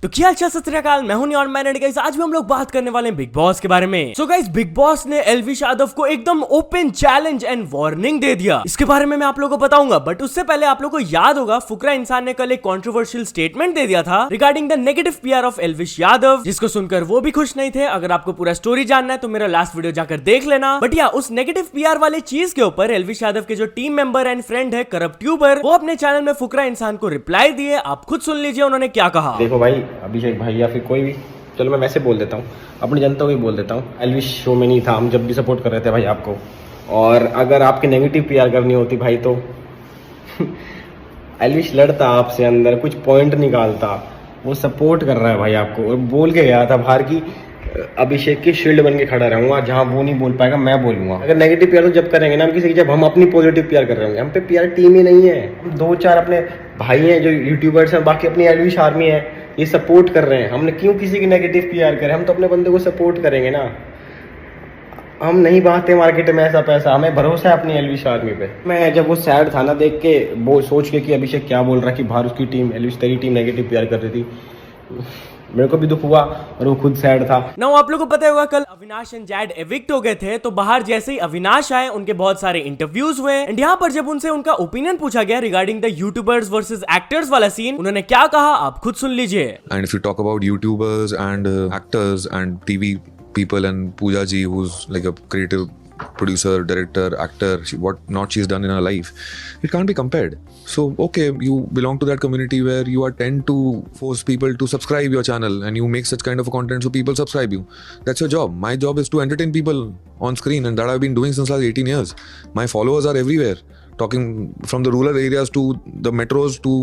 तो क्या अच्छा सत श्री अकाल, मैं हूं और मैंने गाइस आज भी हम लोग बात करने वाले हैं बिग बॉस के बारे में। सो गाइस बिग बॉस ने एलविश यादव को एकदम ओपन चैलेंज एंड वार्निंग दे दिया। इसके बारे में मैं आप लोगों को बताऊंगा, बट उससे पहले आप लोगों को याद होगा फुकरा इंसान ने कल एक कंट्रोवर्शियल स्टेटमेंट दे दिया था regarding the negative PR of Elvish Yadav, जिसको सुनकर वो भी खुश नहीं थे। अगर आपको पूरा स्टोरी जानना है तो मेरा लास्ट वीडियो जाकर देख लेना। बट या उस नेगेटिव पीआर वाले चीज के ऊपर एलविश यादव के जो टीम मेंबर एंड फ्रेंड है करप्ट ट्यूबर, वो अपने चैनल में फुकरा इंसान को रिप्लाई दिए। आप खुद सुन लीजिए उन्होंने क्या कहा। देखो भाई, अभिषेक भाई या फिर कोई भी, चलो मैं वैसे बोल देता हूँ, अपनी जनता को ही बोल देता हूँ। एलविश शो में नहीं था, हम जब भी सपोर्ट कर रहे थे भाई आपको। और अगर आपकी नेगेटिव पीआर करनी होती भाई तो एलविश लड़ता आपसे, अंदर कुछ पॉइंट निकालता। वो सपोर्ट कर रहा है भाई आपको और बोल के गया था बाहर की अभिषेक की शील्ड बन के खड़ा रहूंगा, जहां वो नहीं बोल पाएगा मैं बोलूंगा। अगर नेगेटिव पीआर तो जब करेंगे ना हम किसी की, जब हम अपनी पॉजिटिव पीआर कर रहे होंगे। हम पे पीआर टीम ही नहीं है, हम दो चार अपने भाई हैं जो यूट्यूबर्स हैं, बाकी अपनी एलविश आर्मी है, ये सपोर्ट कर रहे हैं। हमने क्यों किसी की नेगेटिव पीआर करें? हम तो अपने बंदे को सपोर्ट करेंगे ना। हम नहीं बहाते मार्केट में ऐसा पैसा, हमें भरोसा है अपनी एलविश आर्मी पे। मैं जब वो सैड था ना देख के, वो सोच के कि अभिषेक क्या बोल रहा है कि बाहर उसकी टीम एलविश तेरी टीम नेगेटिव पीआर कर रही थी, मेरे को भी दुख हुआ और वो खुद सैड था। ना आप लोगों को पता होगा कल अविनाश एंड जैड एविक्ट हो गए थे, तो बाहर जैसे ही अविनाश आए उनके बहुत सारे इंटरव्यूज हुए। एंड यहाँ पर जब उनसे उनका ओपिनियन पूछा गया regarding the YouTubers versus actors वाला सीन, उन्होंने क्या कहा आप खुद सुन लीजिए। And if you talk about YouTubers and actors and TV people and Pooja ji, who's like a creative producer, director, actor, what not she's done in her life, it can't be compared. So okay, you belong to that community where you are tend to force people to subscribe your channel and you make such kind of content so people subscribe you. That's your job. My job is to entertain people on screen, and that I've been doing since last 18 years. My followers are everywhere, talking from the rural areas to the metros to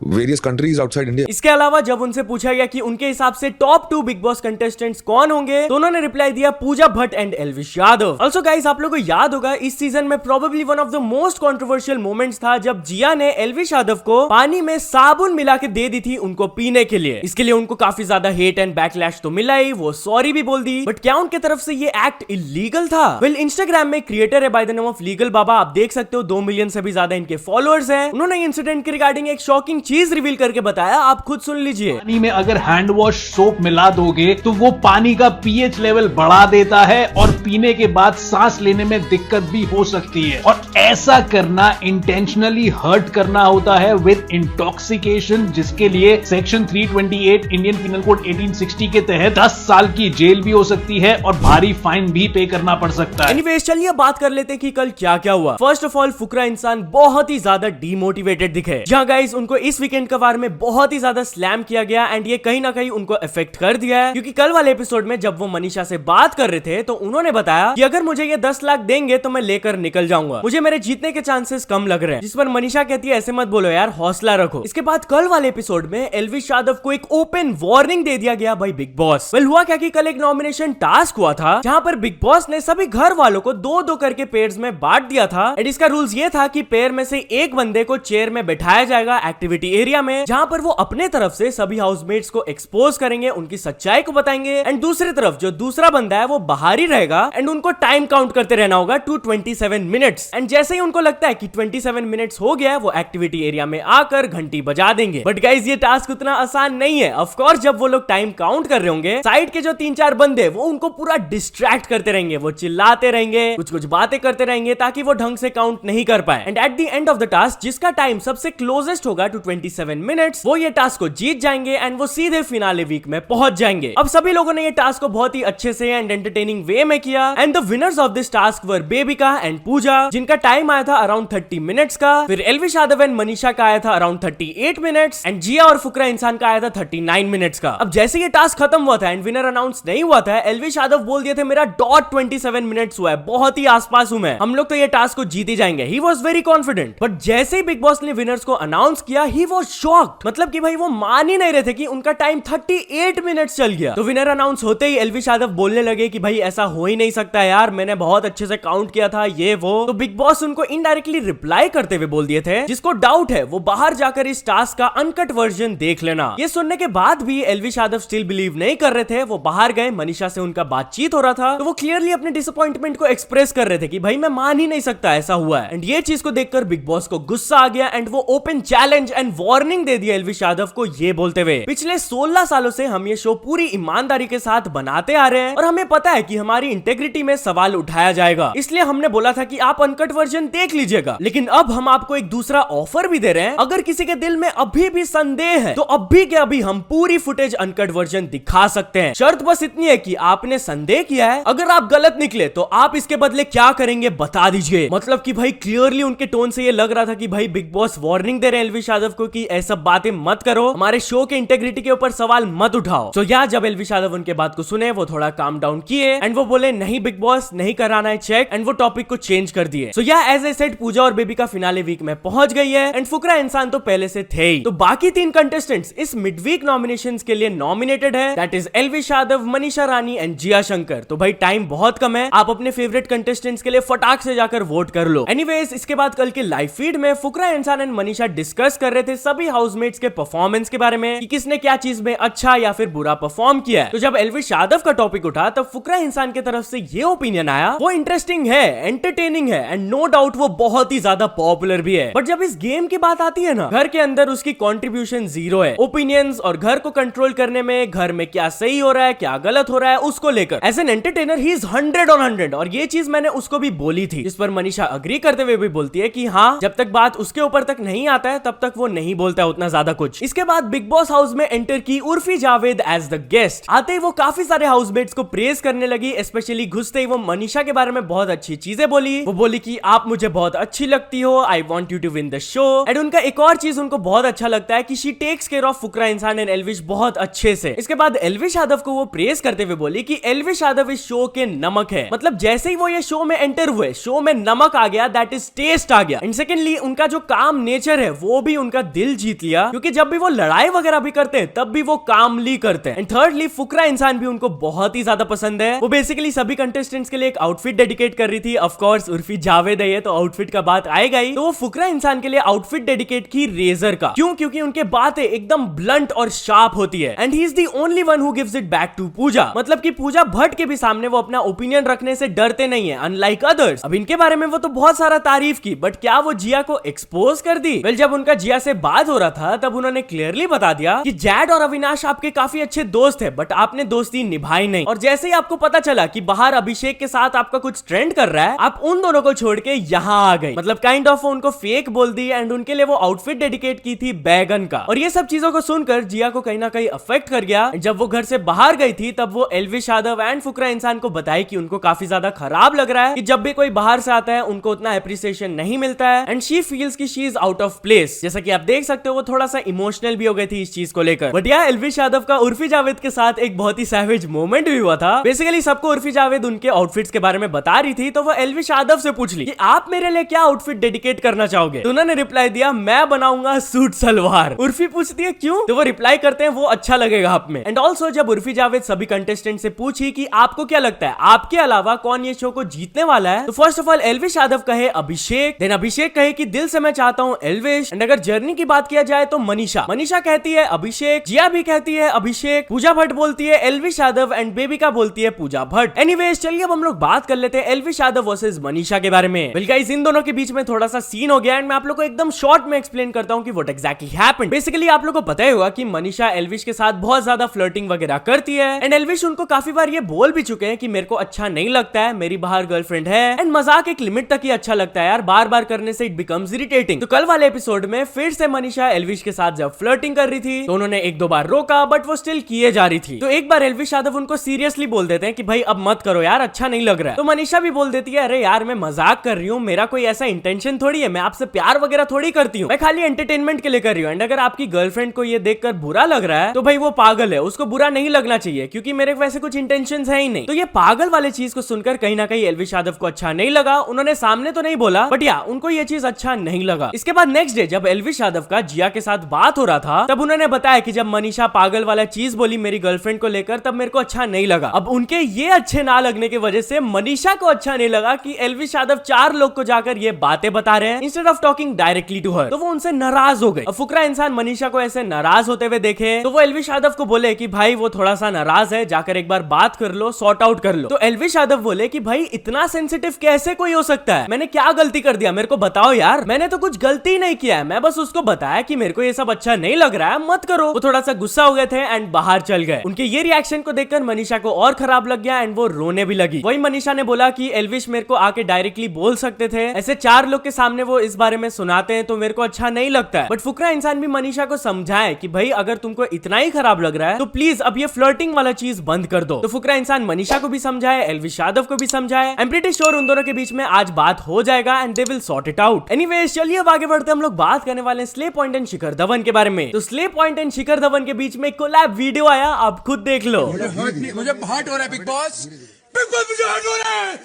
various countries outside India. इसके अलावा जब उनसे पूछा गया कि उनके हिसाब से टॉप 2 बिग बॉस कंटेस्टेंट्स कौन होंगे, तो उन्होंने रिप्लाई दिया Pooja Bhatt and Elvish Yadav. Also guys आप लोगों को याद होगा इस सीजन में probably one of the most controversial moments था जब जिया ने एलविश यादव को पानी में साबुन मिला के दे दी थी उनको पीने के लिए। इसके लिए उनको काफी ज्यादा हेट एंड बैकलैश तो मिला ही, वो सॉरी भी बोल दी, बट क्या उनके तरफ से ये एक्ट इलीगल था? वेल इंस्टाग्राम में क्रिएटर है by the name of legal Baba, आप देख सकते हो 2 मिलियन से भी ज्यादा इनके फॉलोअर्स हैं। उन्होंने इंसिडेंट के रिगार्डिंग एक शॉकिंग चीज रिवील करके बताया, आप खुद सुन लीजिए। पानी में अगर हैंड वॉश सोप मिला दोगे तो वो पानी का पीएच लेवल बढ़ा देता है और पीने के बाद सांस लेने में दिक्कत भी हो सकती है। और ऐसा करना इंटेंशनली हर्ट करना होता है विद इंटॉक्सिकेशन, जिसके लिए सेक्शन 328 इंडियन पिनल कोड 1860 के तहत 10 साल की जेल भी हो सकती है और भारी फाइन भी पे करना पड़ सकता है। एनीवेज चलिए बात कर लेते हैं कि कल क्या क्या हुआ। फर्स्ट ऑफ ऑल फुकरा इंसान बहुत ही ज्यादा डीमोटिवेटेड दिखे। जहां गाइस उनको इस वीकेंड का वार में बहुत ही ज्यादा स्लैम किया गया एंड ये कहीं ना कहीं उनको इफेक्ट कर दिया है, क्योंकि कल वाले एपिसोड में जब वो मनीषा से बात कर रहे थे तो उन्होंने बताया कि अगर मुझे ये 10 लाख देंगे तो मैं लेकर निकल जाऊंगा, मुझे मेरे जीतने के चांसेस कम लग रहे हैं। जिस पर मनीषा कहती है ऐसे मत बोलो यार, हौसला रखो। इसके बाद कल वाले एपिसोड में एलविश यादव को एक ओपन वार्निंग दे दिया गया भाई बिग बॉस। वेल हुआ क्या कि कल एक नॉमिनेशन टास्क हुआ था जहां पर बिग बॉस ने सभी घर वालों को 2-2 करके पेयर्स में बांट दिया था। एंड इसका रूल्स ये था कि पेयर में से एक बंदे को चेयर में बैठाया जाएगा एक्टिविटी एरिया में, जहां पर वो अपने तरफ से सभी हाउसमेट्स को एक्सपोज करेंगे, उनकी सच्चाई को बताएंगे। एंड दूसरी तरफ जो दूसरा बंदा है वो बाहर ही रहेगा एंड उनको टाइम काउंट करते रहना होगा टू 27 मिनट्स। एंड जैसे ही उनको लगता है कि 27 मिनट्स हो गया, वो एक्टिविटी एरिया में आकर घंटी बजा देंगे। बट गाइस ये टास्क उतना आसान नहीं है। ऑफ कोर्स जब वो लोग टाइम काउंट कर रहे होंगे, साइड के जो 3-4 बंदे वो उनको पूरा डिस्ट्रैक्ट करते रहेंगे, वो चिल्लाते रहेंगे, कुछ बातें करते रहेंगे ताकि वो ढंग से काउंट नहीं कर पाए। And at the end of the task जिसका टाइम सबसे क्लोजेस्ट होगा टू 27 मिनट्स, वो ये टास्क को जीत जाएंगे एंड वो सीधे फिनाले वीक में पहुंच जाएंगे। अब सभी लोगों ने ये टास्क को बहुत ही अच्छे से एंड एंटरटेनिंग वे में किया and the winners of this task were Bebika and Pooja, जिनका टाइम आया था अराउंड 30 मिनट्स का। फिर एलविश यादव एंड मनीषा का आया था अराउंड 38 मिनट्स एंड जिया और फुकरा इंसान का आया था 39 मिनट्स का। अब जैसे ये टास्क खत्म हुआ था एंड विनर अनाउंस नहीं हुआ था, एलविश यादव बोल दिए थे मेरा डॉट 27 मिनट्स हुआ है, बहुत ही आसपास हूं मैं, हम लोग तो ये टास्क को जीत ही जाएंगे। He was very confident. But जैसे ही बिग बॉस ने विनर्स को अनाउंस किया, ही वॉज शॉक्ड। मतलब कि भाई वो मान ही नहीं रहे थे कि उनका टाइम 38 मिनट्स चल गया। तो विनर अनाउंस होते ही एलविश यादव बोलने लगे कि भाई ऐसा हो ही नहीं सकता यार, मैंने बहुत अच्छे से काउंट किया था ये वो। तो बिग बॉस उनको इनडायरेक्टली रिप्लाई करते हुए बोल दिए थे जिसको डाउट है वो बाहर जाकर इस टास्क का अनकट वर्जन देख लेना। ये सुनने के बाद भी एलविश यादव स्टिल बिलीव नहीं कर रहे थे। वो बाहर गए, मनीषा से उनका बातचीत हो रहा था, तो वो क्लियरली अपने डिसअपॉइंटमेंट को एक्सप्रेस कर रहे थे कि भाई मैं मान ही नहीं सकता ऐसा हुआ है। एंड ये चीज को देखकर बिग बॉस को गुस्सा आ गया एंड वो ओपन चैलेंज एंड वार्निंग दे दिया एल्विश यादव को ये बोलते हुए पिछले 16 सालों से हम ये शो पूरी ईमानदारी के साथ बनाते आ रहे हैं और हमें पता है कि हमारी इंटेग्रिटी में सवाल उठाया जाएगा, इसलिए हमने बोला था कि आप अनकट वर्जन देख लीजिएगा। लेकिन अब हम आपको एक दूसरा ऑफर भी दे रहे हैं, अगर किसी के दिल में अभी भी संदेह है तो अभी के अभी हम पूरी फुटेज अनकट वर्जन दिखा सकते हैं। शर्त बस इतनी है कि आपने संदेह किया है, अगर आप गलत निकले तो आप इसके बदले क्या करेंगे बता दीजिए। मतलब कि भाई क्लियरली उनके टोन से ये लग रहा था कि भाई बिग बॉस वार्निंग दे रहे हैं एल्विश यादव को कि ऐसा बातें मत करो, हमारे शो के इंटेग्रिटी के ऊपर सवाल मत उठाओ। तो यार जब एल्विश यादव उनके बात को सुने वो थोड़ा काम डाउन किए एंड वो बोले नहीं बिग बॉस नहीं कराना है चेक, एंड वो टॉपिक को चेंज कर दिए। सो या एज आई सेड पूजा और बेबी का फिनाले वीक में पहुंच गई है एंड फुकरा इंसान तो पहले से थे ही। तो बाकी 3 कंटेस्टेंट्स इस मिड वीक नॉमिनेशंस के लिए नॉमिनेटेड है, that is Elvish Yadav, Manisha Rani and Jiya Shankar. तो भाई टाइम बहुत कम है, आप अपने फेवरेट कंटेस्टेंट्स के लिए फटाक से जाकर वोट कर लो। एनीवेज इसके बाद कल के लाइव फीड में फुकरा इंसान एंड मनीषा डिस्कस कर रहे थे सभी हाउसमेट्स के परफॉर्मेंस के बारे में कि किसने क्या चीज में अच्छा या फिर बुरा परफॉर्म किया है। तो जब एल्विश यादव का टॉपिक उठा तब फुकरा इंसान की तरफ से ये ओपिनियन आया वो इंटरेस्टिंग है, एंटरटेनिंग है एंड नो डाउट वो बहुत ही ज्यादा पॉपुलर भी है, बट जब इस गेम की बात आती है ना घर के अंदर उसकी कंट्रीब्यूशन 0 है। ओपिनियंस और घर को कंट्रोल करने में, घर में क्या सही हो रहा है क्या गलत हो रहा है उसको लेकर as an entertainer he is 100 on 100। और ये चीज मैंने उसको भी बोली थी, जिस पर मनीषा अग्री करते हुए भी बोलती है कि हाँ जब तक बात उसके ऊपर तक नहीं आता है तब तक वो नहीं बोलता उतना ज्यादा कुछ। इसके बाद बिग बॉस हाउस में एंटर की Urfi Javed as the guest. आते ही वो काफी सारे हाउसमेट्स को प्रेज करने लगी, स्पेशली घुसते ही वो मनीषा के बारे में बहुत अच्छी चीजें बोली। वो बोली कि आप मुझे बहुत अच्छी लगती हो, I want you to win the show. And उनका एक और चीज उनको बहुत अच्छा लगता है कि शी टेक्स केयर ऑफ फुकरा इंसान एंड एल्विश बहुत अच्छे से। इसके बाद एल्विश यादव को वो प्रेज करते हुए बोली कि एल्विश यादव इस शो के नमक है, मतलब जैसे ही वो ये शो में एंटर हुए शो में नमक आ गया, दैट इज टेस्ट आ गया। एंड सेकेंडली उनका जो काम नेचर है वो भी उनका दिल जीत लिया, क्योंकि जब भी वो लड़ाई वगैरह भी करते हैं तब भी वो कामली करते हैं। एंड थर्डली फुकरा इंसान भी उनको बहुत ही ज्यादा पसंद है। वो बेसिकली सभी कंटेस्टेंट्स के लिए एक आउटफिट डेडिकेट कर रही थी, ऑफ कोर्स उर्फी जावेद है तो आउटफिट का बात आएगा ही। तो वो फुकरा इंसान के लिए आउटफिट डेडिकेट की रेजर का, क्यों? क्योंकि उनके बातें एकदम ब्लंट और शार्प होती है and he is the only one who gives it back to Pooja. मतलब कि पूजा भट्ट के भी सामने वो अपना ओपिनियन रखने से डरते नहीं है, अनलाइक अदर्स। अब इनके बारे में वो तो बहुत सारा तारीफ की, बट क्या वो जिया को एक्सपोज कर दी? वेल जब उनका जिया से बात हो रहा था तब उन्होंने क्लियरली बता दिया कि जैड और अविनाश आपके काफी अच्छे दोस्त है, बट आपने दोस्ती निभाई नहीं। और जैसे ही आपको पता चला कि बाहर अभिषेक के साथ आपका कुछ ट्रेंड कर रहा है, आप उन दोनों को छोड़ के यहाँ आ गई। मतलब काइंड ऑफ उनको फेक बोल दी एंड उनके लिए वो आउटफिट डेडिकेट की थी बैगन का। और ये सब चीजों को सुनकर जिया को कहीं ना कहीं अफेक्ट कर गया। जब वो घर से बाहर गई थी तब वो एल्विश यादव एंड फुकरा इंसान को बताई कि उनको काफी ज्यादा खराब लग रहा है कि जब भी कोई बाहर से आता है उनको उतना एप्रिसिएशन नहीं मिलता है एंड शी फील्स कि she is out of place. जैसा कि आप देख सकते हो वो थोड़ा सा इमोशनल भी हो गई थी इस चीज को लेकर। बट यार एल्विश यादव का उर्फी जावेद के साथ एक बहुत ही सैवेज मोमेंट भी हुआ था। बेसिकली सबको उर्फी जावेद उनके आउटफिट्स के बारे में बता रही थी, तो वो एल्विश यादव से पूछ ली कि आप मेरे लिए क्या आउटफिट डेडिकेट करना चाहोगे? तो उन्होंने रिप्लाई दिया मैं बनाऊंगा सूट सलवार। उर्फी पूछती है क्यों? तो वो रिप्लाई करते हैं वो अच्छा लगेगा आप में। एंड ऑल्सो जब उर्फी जावेद सभी कंटेस्टेंट से पूछी कि आपको क्या लगता है आपके अलावा कौन ये शो को जीतने वाला है, तो first of all Elvish Yadav कहे अभिषेक, देन अभिषेक कहे कि दिल से मैं चाहता हूं एल्विश। एंड अगर जर्नी की बात किया जाए तो मनीषा कहती है अभिषेक, जिया भी कहती है अभिषेक, पूजा भट्ट बोलती है एल्विश यादव एंड बेबिका बोलती है पूजा भट्ट। एनीवेज चलिए अब हम लोग बात कर लेते हैं एल्विश यादव वर्सेस मनीषा के बारे में। वेल गाइस इन दोनों के बीच में थोड़ा सा सीन हो गया एंड मैं आप लोग को एकदम शॉर्ट में एक्सप्लेन करता हूं कि व्हाट एग्जैक्टली हैपेंड। बेसिकली आप लोग को पता ही होगा कि मनीषा एल्विश के साथ बहुत ज्यादा फ्लर्टिंग वगैरह करती है एंड एल्विश उनको काफी बार ये बोल भी चुके हैं कि मेरे को अच्छा नहीं लगता है, मेरी बाहर गर्लफ्रेंड है। एंड मजाक एक लिमिट तक ही अच्छा लगता है यार, बार बार करने से इट बिकम्स इरिटेटिंग। तो कल वाले एपिसोड में फिर से मनीषा एल्विश के साथ जब फ्लर्टिंग कर रही थी तो उन्होंने 1-2 बार रोका बट वो स्टिल किए जा रही थी। तो एक बार एल्विश यादव उनको सीरियसली बोल देते हैं कि भाई अब मत करो यार, अच्छा नहीं लग रहा है। तो मनीषा भी बोल देती है अरे यार मैं मजाक कर रही हूँ, मेरा कोई ऐसा इंटेंशन थोड़ी है, मैं आपसे प्यार वगैरह थोड़ी करती हूँ, मैं खाली एंटरटेनमेंट के लिए कर रही हूँ। एंड अगर आपकी गर्लफ्रेंड को ये देखकर बुरा लग रहा है तो भाई वो पागल है, उसको बुरा नहीं लगना चाहिए क्योंकि मेरे वैसे कुछ इंटेंशंस है ही नहीं। तो ये पागल वाले चीज को सुनकर कहीं ना कहीं एल्विश यादव को अच्छा नहीं लगा। उन्होंने सामने तो नहीं बोला बट या उनको ये चीज अच्छा नहीं लगा। इसके बाद नेक्स्ट डे जब एल्विश यादव का जिया के साथ बात हो रहा था तब उन्होंने बताया कि जब मनीषा पागल वाला चीज बोली मेरी गर्लफ्रेंड को लेकर तब मेरे को अच्छा नहीं लगा। अब उनके ये अच्छे ना लगने की वजह से मनीषा को अच्छा नहीं लगा कि एल्विश यादव 4 लोग को जाकर ये बातें बता रहे हैं instead of talking directly to her. तो वो उनसे नाराज हो गए। अब फुकरा इंसान मनीषा को ऐसे नाराज होते हुए देखे तो वो एल्विश यादव को बोले कि भाई वो थोड़ा सा नाराज है, जाकर एक बार बात कर लो, सॉर्ट आउट कर लो। तो एल्विश यादव बोले कि भाई इतना सेंसिटिव कैसे कोई हो सकता है, मैंने क्या गलती कर दिया मेरे को बताओ यार, मैंने तो कुछ गलती नहीं किया है, मैं बस उसको बताया कि मेरे को ये सब अच्छा नहीं लग रहा है, मत करो। वो थोड़ा सा गुस्सा हो गए थे एंड बाहर चल गए। उनके ये रिएक्शन को देखकर मनीषा को और खराब लग गया एंड वो रोने भी लगी। वही मनीषा ने बोला कि एल्विश मेरे को आके डायरेक्टली बोल सकते थे, ऐसे 4 लोग के सामने वो इस बारे में सुनाते हैं तो मेरे को अच्छा नहीं लगता है। बट फुकरा इंसान भी मनीषा को समझाए कि भाई अगर तुमको इतना ही खराब लग रहा है तो प्लीज अब ये फ्लर्टिंग वाला चीज बंद कर दो। तो फुकरा इंसान मनीषा को भी समझाए, एल्विश यादव को भी समझाए। आई एम प्रीटी श्योर उन दोनों के बीच में आज बात हो जाएगा and they will sort it out. Anyways चलिए अब आगे बढ़ते हम लोग बात करने वाले हैं slay point and Shikhar Dhawan के बारे में। तो slay point and Shikhar Dhawan के बीच में कोलैब वीडियो आया, आप खुद देख लो। मुझे हर्ट हो रहा है बिग बॉस मुझे हर्ट हो रहा है,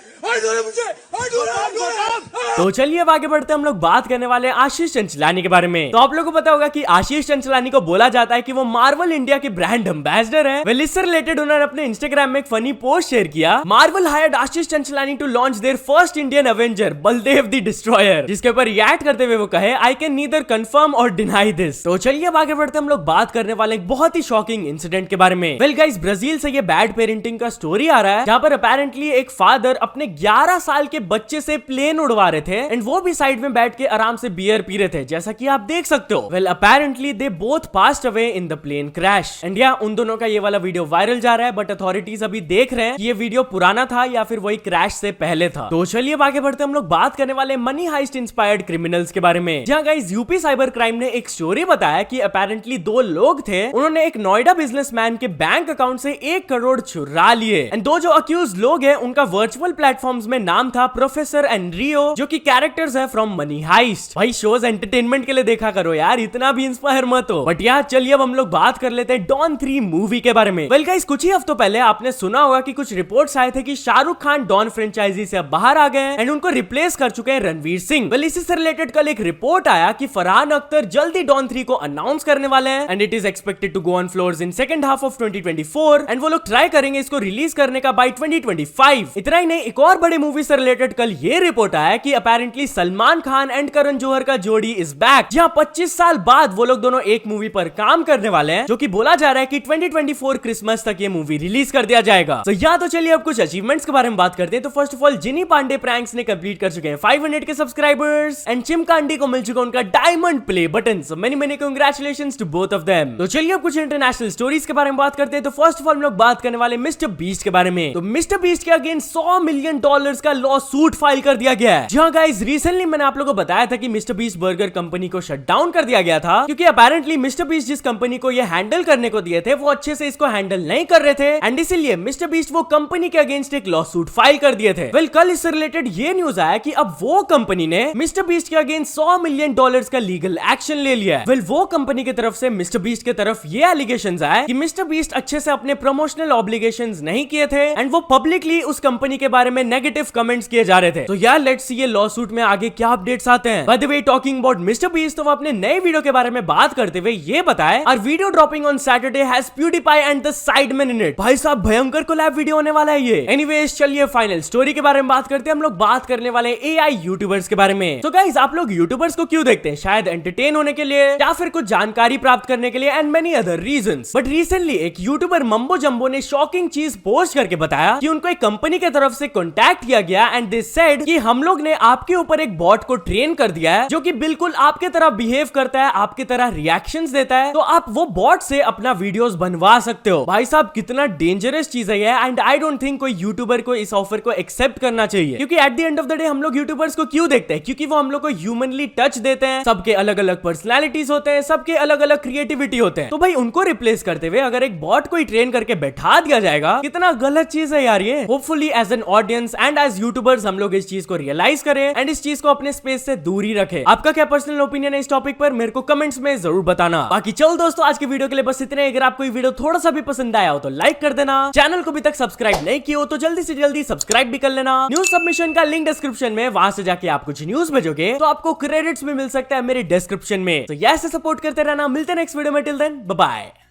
तो चलिए अब आगे बढ़ते हम लोग बात करने वाले आशीष चंचलानी के बारे में। तो आप लोगों को पता होगा कि आशीष चंचलानी को बोला जाता है कि वो मार्वल इंडिया के ब्रांड एम्बेसडर हैं। वेल इससे रिलेटेड उन्होंने अपने इंस्टाग्राम में एक फनी पोस्ट शेयर किया। Marvel hired Ashish Chanchlani to launch their first Indian Avenger Baldev the destroyer, जिसके ऊपर रिएक्ट करते हुए वो कहे I can neither confirm or deny this. तो चलिए अब आगे बढ़ते हम लोग बात करने वाले एक बहुत ही शॉकिंग इंसिडेंट के बारे में। वेल गाइस, ब्राजील से ये बैड पेरेंटिंग का स्टोरी आ रहा है, जहां पर अपेरेंटली एक फादर अपने 11 साल के बच्चे से प्लेन उड़वा रहे थे एंड वो भी साइड में बैठ के आराम से बियर पी रहे थे, जैसा कि आप देख सकते हो। Well apparently they both passed away in the plane crash and या उन दोनों का ये वाला वीडियो वायरल जा रहा है, बट अथॉरिटीज अभी देख रहे हैं कि ये वीडियो पुराना था या फिर वही क्रैश से पहले था। तो चलिए अब आगे बढ़ते हम लोग बात करने वाले मनी हाइस्ट इंस्पायर्ड क्रिमिनल्स के बारे में, जहां गाइस यूपी साइबर क्राइम ने एक स्टोरी बताया कि अपेरेंटली 2 लोग थे, उन्होंने एक नोएडा बिजनेसमैन के बैंक अकाउंट से 1 करोड़ चुरा लिए एंड 2 जो अक्यूज लोग हैं उनका वर्चुअल प्लेटफॉर्म्स में नाम था प्रोफेसर एंड्रियो, जो कि कैरेक्टर्स है फ्रॉम मनी हाइस्ट। भाई शोज एंटरटेनमेंट के लिए देखा करो यार, इतना भी इंस्पायर मत हो। बट यार चलिए अब हम लोग बात कर लेते हैं डॉन 3 मूवी के बारे में। वेल गाइस, कुछ ही हफ्तों पहले आपने सुना होगा कि कुछ रिपोर्ट्स आए थे कि शाहरुख खान डॉन फ्रेंचाइजी से अब बाहर आ गए हैं एंड उनको रिप्लेस कर चुके हैं रणवीर सिंह। वेल इसी से रिलेटेड कल एक रिपोर्ट आया कि फरहान अख्तर जल्दी डॉन 3 को अनाउंस करने वाले हैं and it is expected to go on floors in second half of 2024 and वो लोग ट्राई करेंगे इसको रिलीज करने का बाय 2025। इतना ही नहीं, एक और बड़े मूवी से रिलेटेड कल ये रिपोर्ट आया कि अपेरेंटली सलमान खान एंड करण जौहर का जोड़ी इज बैक, जहां 25 साल बाद वो लोग दोनों एक मूवी पर काम करने वाले हैं, जो कि बोला जा रहा है कि 2024 क्रिसमस तक ये मूवी रिलीज कर दिया जाएगा। तो या तो चलिए अब कुछ अचीवमेंट्स के बारे में बात करते हैं। तो first of all Jinny Pandey pranks ने कंप्लीट कर चुके हैं 500 के सब्सक्राइबर्स एंड चिमकांडी को मिल चुका उनका diamond play button. So many many congratulations to both of them. तो चलिए अब कुछ इंटरनेशनल स्टोरीज के बारे में बात करते हैं। तो फर्स्ट ऑफ ऑल हम लोग बात करने वाले मिस्टर बीस्ट के बारे में। तो मिस्टर बीस्ट के अगेंस्ट $100 मिलियन का लॉ सूट फाइल कर दिया गया है। जहां गाइस रिसेंटली मैंने आप लोगों को बताया था कि मिस्टर बीस्ट बर्गर कंपनी को शट डाउन कर दिया गया था, क्योंकि अपेरेंटली मिस्टर बीस्ट जिस कंपनी को ये हैंडल करने को दिए थे वो अच्छे से इसको हैंडल नहीं कर रहे थे एंड इसीलिए मिस्टर बीस्ट वो कंपनी के अगेंस्ट एक लॉ सूट फाइल कर दिए थे। वेल कल इससे रिलेटेड ये न्यूज आया कि अब वो कंपनी ने मिस्टर बीस्ट के अगेंस्ट $100 मिलियन का लीगल एक्शन ले लिया है। वेल वो कंपनी की तरफ से मिस्टर बीस्ट की तरफ ये एलिगेशंस आए कि मिस्टर बीस्ट अच्छे से अपने प्रमोशनल ऑब्लिगेशंस नहीं किए थे एंड वो पब्लिकली उस कंपनी के बारे में नेगेटिव कमेंट्स किए जा रहे थे। तो यार लेट्स सी ये लॉ सूट में आगे क्या अपडेट्स आते हैं। By the way talking about mister beast, तो वो अपने नए वीडियो के बारे में बात करते हुए ये बताए our video dropping on Saturday has PewDiePie and the Sidemen in it. भाई साहब भयंकर कोलैब वीडियो होने वाला है ये। एनीवेज चलिए फाइनल स्टोरी के बारे में बात करते हैं। हम लोग बात करने वाले एआई यूट्यूबर्स के बारे में। तो गाइस आप लोग यूट्यूबर्स को क्यों देखते हैं? शायद एंटरटेन होने के लिए या फिर कुछ जानकारी प्राप्त करने के लिए and many other reasons. But recently एक यूट्यूबर मम्बो जंबो ने शॉकिंग चीज पोस्ट करके बताया कि उनको एक कंपनी की तरफ से कॉन्टैक्ट किया गया एंड दे सेड कि हम लोग ने आपके ऊपर एक बॉट को ट्रेन कर दिया है जो कि बिल्कुल आपके तरह बिहेव करता है, आपके तरह रिएक्शंस देता है, तो आप वो बॉट से अपना वीडियोस बनवा सकते हो। भाई साहब कितना डेंजरस चीज है ये एंड आई डोंट थिंक कोई यूट्यूबर को इस ऑफर को एक्सेप्ट करना चाहिए, क्योंकि at the end of the day हम लोग यूट्यूबर्स को क्यों देखते हैं? क्योंकि वो हम लोग को ह्यूमनली टच देते हैं। सबके अलग अलग पर्सनैलिटीज होते हैं, सबके अलग अलग क्रिएटिविटी होते हैं, तो भाई उनको रिप्लेस करते हुए अगर एक बॉट को ट्रेन करके बैठा दिया जाएगा, कितना गलत चीज है यार ये। Hopefully as an audience and as YouTubers हम लोग इस चीज को रियलाइज करें एंड इस चीज को अपने स्पेस से दूर ही रखें। आपका क्या पर्सनल ओपिनियन है इस टॉपिक पर? मेरे को कमेंट्स में जरूर बताना। बाकी चल दोस्तों आज के वीडियो के लिए बस इतने। अगर आपको ये वीडियो थोड़ा सा भी पसंद आया हो तो लाइक कर देना। चैनल को अभी तक सब्सक्राइब नहीं किया हो तो जल्दी से जल्दी सब्सक्राइब भी कर लेना। न्यूज सबमिशन का लिंक डिस्क्रिप्शन में, वहां से जाके आप कुछ न्यूज भेजोगे तो आपको क्रेडिट्स भी मिल सकता है मेरे डिस्क्रिप्शन में। तो ऐसे सपोर्ट करते रहना। मिलते हैं नेक्स्ट वीडियो में। Till then bye bye.